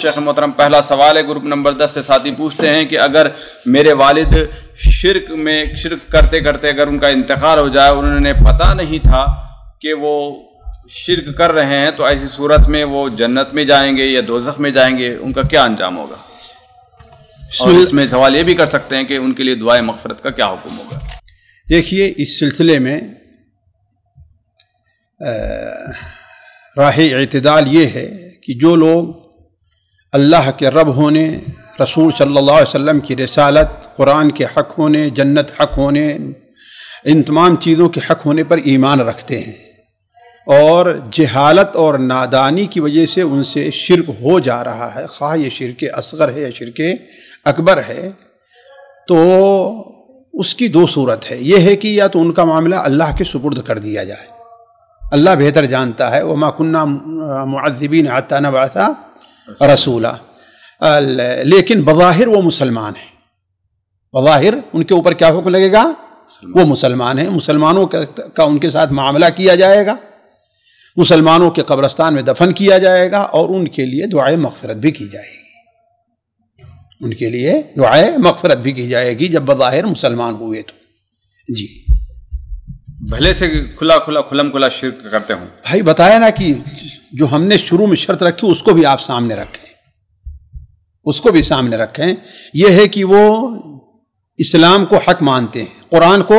شیخ محترم، پہلا سوال ہے گروپ نمبر 10 سے ساتھی پوچھتے ہیں کہ اگر میرے والد شرک کرتے کرتے اگر ان کا انتقال ہو جائے، انہوں نے پتہ نہیں تھا کہ وہ شرک کر رہے ہیں، تو ایسی صورت میں وہ جنت میں جائیں گے یا دوزخ میں جائیں گے؟ ان کا کیا انجام ہوگا؟ اور اس میں سوال یہ بھی کر سکتے ہیں کہ ان کے لیے دعائے مغفرت کا کیا حکم ہوگا؟ دیکھیے، اس سلسلے میں راہ اعتدال یہ ہے کہ جو لوگ اللہ کے رب ہونے، رسول صلی اللہ علیہ وسلم کی رسالت، قرآن کے حق ہونے، جنت حق ہونے، ان تمام چیزوں کے حق ہونے پر ایمان رکھتے ہیں، اور جہالت اور نادانی کی وجہ سے ان سے شرک ہو جا رہا ہے، خواہ یہ شرک اصغر ہے یا شرک اکبر ہے، تو اس کی دو صورت ہے۔ یہ ہے کہ یا تو ان کا معاملہ اللہ کے سپرد کر دیا جائے، اللہ بہتر جانتا ہے، وما كنا معذبین حتی نبعث رسولا، لیکن بظاہر وہ مسلمان ہیں، بظاہر ان کے اوپر کیا حکم لگے گا؟ وہ مسلمان ہیں، مسلمانوں کا ان کے ساتھ معاملہ کیا جائے گا، مسلمانوں کے قبرستان میں دفن کیا جائے گا، اور ان کے لیے دعائے مغفرت بھی کی جائے گی، ان کے لیے دعائے مغفرت بھی کی جائے گی جب بظاہر مسلمان ہوئے تو۔ جی، بھلے سے کھلم کھلا شرک کرتے ہوں۔ بھائی بتایا نا کہ جو ہم نے شروع میں شرط رکھی اس کو بھی آپ سامنے رکھیں، اس کو بھی سامنے رکھیں۔ یہ ہے کہ وہ اسلام کو حق مانتے ہیں، قرآن کو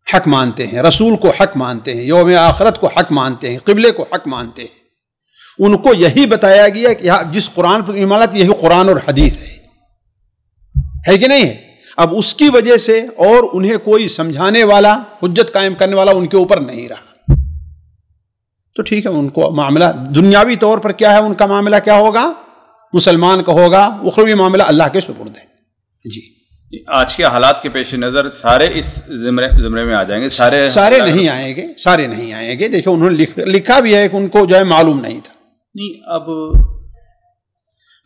حق مانتے ہیں، رسول کو حق مانتے ہیں، یوم آخرت کو حق مانتے ہیں، قبلے کو حق مانتے ہیں۔ ان کو یہی بتایا گیا کہ جس قرآن پر ایمان لاتے یہی قرآن اور حدیث ہے کہ نہیں ہے؟ اب اس کی وجہ سے اور انہیں کوئی سمجھانے والا، حجت قائم کرنے والا ان کے اوپر نہیں رہا، تو ٹھیک ہے، ان کو معاملہ دنیاوی طور پر کیا ہے، ان کا معاملہ کیا ہوگا؟ مسلمان کا ہوگا، اخروی معاملہ اللہ کے سپرد ہے۔ جی، آج کے حالات کے پیش نظر سارے اس زمرے میں آ جائیں گے؟ سارے نہیں آئیں گے، سارے نہیں آئیں گے۔ دیکھو، انہوں نے لکھا بھی ہے کہ ان کو جو ہے معلوم نہیں تھا۔ نہیں، اب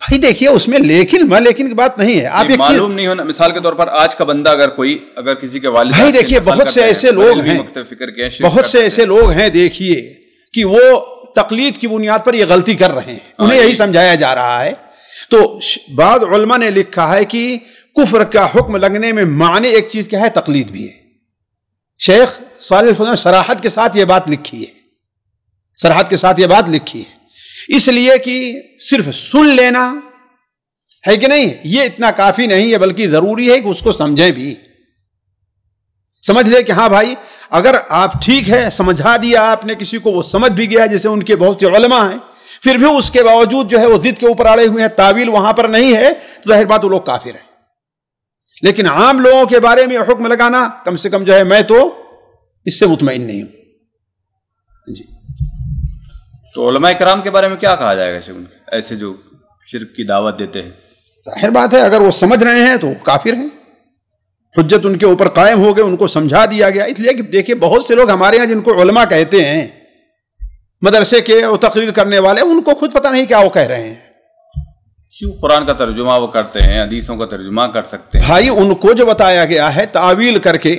بھائی دیکھیے اس میں لیکن کی بات نہیں ہے، آپ معلوم نہیں ہونا۔ مثال کے طور پر آج کا بندہ اگر کسی کے والد، بھائی دیکھیے بہت سے ایسے لوگ ہیں، بہت سے ایسے لوگ ہیں، دیکھیے کہ وہ تقلید کی بنیاد پر یہ غلطی کر رہے ہیں، انہیں یہی سمجھایا جا رہا ہے۔ تو بعض علماء نے لکھا ہے کہ کفر کا حکم لگنے میں معنی ایک چیز کیا ہے؟ تقلید بھی ہے۔ شیخ صالح الفوزان صراحت کے ساتھ یہ بات لکھی ہے، صراحت کے ساتھ یہ بات لکھی ہے، اس لیے کہ صرف سن لینا ہے کہ نہیں، یہ اتنا کافی نہیں ہے، بلکہ ضروری ہے کہ اس کو سمجھیں بھی، سمجھ لے کہ ہاں بھائی اگر آپ ٹھیک ہے سمجھا دیا آپ نے کسی کو، وہ سمجھ بھی گیا، جیسے ان کے بہت سے علماء ہیں، پھر بھی اس کے باوجود جو ہے وہ ضد کے اوپر اڑے ہوئے ہیں، تعویل وہاں پر نہیں ہے، تو ظاہر بات وہ لوگ کافر ہیں۔ لیکن عام لوگوں کے بارے میں حکم لگانا، کم سے کم جو ہے میں تو اس سے مطمئن نہیں ہوں۔ جی، تو علماء کرام کے بارے میں کیا کہا جائے گا؟ ایسے جو شرک کی دعوت دیتے ہیں، ظاہر بات ہے اگر وہ سمجھ رہے ہیں تو کافر ہیں، حجت ان کے اوپر قائم ہو گئے، ان کو سمجھا دیا گیا۔ اس لیے کہ دیکھیے بہت سے لوگ ہمارے ہاں جن کو علماء کہتے ہیں، مدرسے کے اور تقریر کرنے والے، ان کو خود پتہ نہیں کیا وہ کہہ رہے ہیں۔ کیوں قرآن کا ترجمہ وہ کرتے ہیں، حدیثوں کا ترجمہ کر سکتے ہیں؟ بھائی ان کو جو بتایا گیا ہے تعویل کر کے،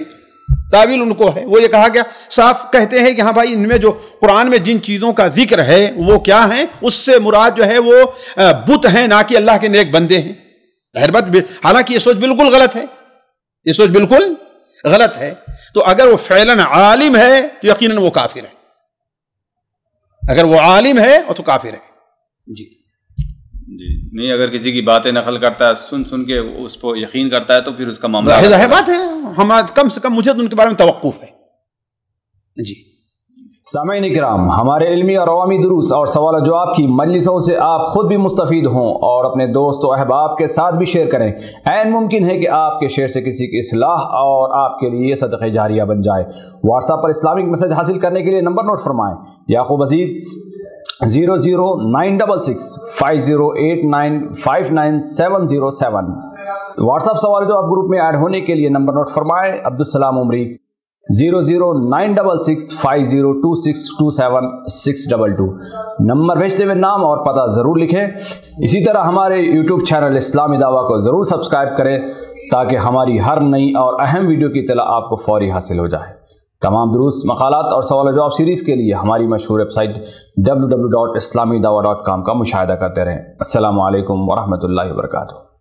تعویل ان کو ہے، وہ یہ کہا گیا، صاف کہتے ہیں کہ ہاں بھائی ان میں جو قرآن میں جن چیزوں کا ذکر ہے وہ کیا ہیں، اس سے مراد جو ہے وہ بت ہیں، نہ کہ اللہ کے نیک بندے ہیں۔ ظاہر بات، حالانکہ یہ سوچ بالکل غلط ہے، یہ سوچ بالکل غلط ہے۔ تو اگر وہ فعلاً عالم ہے تو یقیناً وہ کافر ہے، اگر وہ عالم ہے تو کافر ہے۔ جی جی، نہیں اگر کسی کی باتیں نقل کرتا ہے، سن کے اس پر یقین کرتا ہے، تو پھر اس کا معاملہ ظاہر بات ہے، ہم کم سے کم مجھے تو ان کے بارے میں توقف ہے۔ جی سامعین کرام، ہمارے علمی اور عوامی دروس اور سوال و جواب کی مجلسوں سے آپ خود بھی مستفید ہوں اور اپنے دوست و احباب کے ساتھ بھی شیئر کریں۔ عین ممکن ہے کہ آپ کے شیئر سے کسی کی اصلاح اور آپ کے لیے صدقہ جاریہ بن جائے۔ واٹس ایپ پر اسلامک میسج حاصل کرنے کے لیے نمبر نوٹ فرمائیں: یعقوب عزیز 00966 5089 59707۔ واٹس ایپ سوال جو آپ گروپ میں ایڈ ہونے کے لیے نمبر نوٹ فرمائیں: عبدالسلام عمری 00966 502627 622۔ نمبر بھیجتے ہوئے نام اور پتہ ضرور لکھیں۔ اسی طرح ہمارے یوٹیوب چینل اسلامی دعویٰ کو ضرور سبسکرائب کریں تاکہ ہماری ہر نئی اور اہم ویڈیو کی اطلاع آپ کو فوری حاصل ہو جائے۔ تمام دروس، مقالات اور سوال و جواب سیریز کے لیے ہماری مشہور ویب سائٹ www.islamidawa.com کا مشاہدہ کرتے رہیں۔ السلام علیکم ورحمۃ اللہ وبرکاتہ۔